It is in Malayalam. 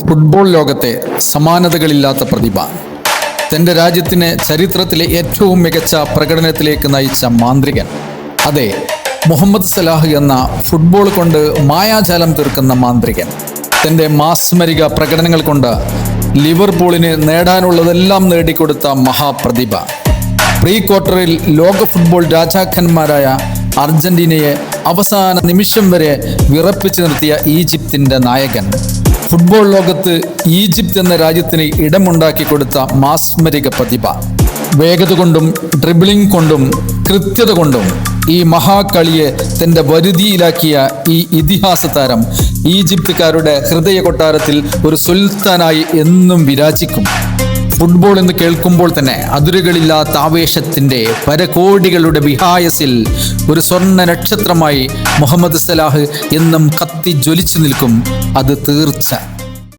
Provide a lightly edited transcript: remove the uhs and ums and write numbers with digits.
ഫുട്ബോൾ ലോകത്തെ സമാനതകളില്ലാത്ത പ്രതിഭ, തൻ്റെ രാജ്യത്തിനെ ചരിത്രത്തിലെ ഏറ്റവും മികച്ച പ്രകടനത്തിലേക്ക് നയിച്ച മാന്ത്രികൻ. അതെ, മുഹമ്മദ് സലാഹ് എന്ന ഫുട്ബോൾ കൊണ്ട് മായാജാലം തീർക്കുന്ന മാന്ത്രികൻ. തൻ്റെ മാസ്മരിക പ്രകടനങ്ങൾ കൊണ്ട് ലിവർപൂളിന് നേടാനുള്ളതെല്ലാം നേടിക്കൊടുത്ത മഹാപ്രതിഭ. പ്രീ ക്വാർട്ടറിൽ ലോക ഫുട്ബോൾ രാജാക്കന്മാരായ അർജന്റീനയെ അവസാന നിമിഷം വരെ വിറപ്പിച്ചു നിർത്തിയ ഈജിപ്തിൻ്റെ നായകൻ. ഫുട്ബോൾ ലോകത്ത് ഈജിപ്ത് എന്ന രാജ്യത്തിന് ഇടമുണ്ടാക്കി കൊടുത്ത മാസ്മരിക പ്രതിഭ. വേഗത കൊണ്ടും ഡ്രിബിളിംഗ് കൊണ്ടും കൃത്യത കൊണ്ടും ഈ മഹാകളിയെ തൻ്റെ വരുതിയിലാക്കിയ ഈ ഇതിഹാസ താരം ഈജിപ്തുകാരുടെ ഹൃദയ കൊട്ടാരത്തിൽ ഒരു സുൽത്താനായി എന്നും വിരാജിക്കും. ഫുട്ബോൾ എന്ന് കേൾക്കുമ്പോൾ തന്നെ അതിരുകളില്ലാത്ത ആവേശത്തിൻ്റെ പരകോടികളുടെ വിഹായസിൽ ഒരു സ്വർണ്ണ നക്ഷത്രമായി മുഹമ്മദ് സലാഹ് എന്നും കത്തി ജ്വലിച്ചു നിൽക്കും. അത് തീർച്ച.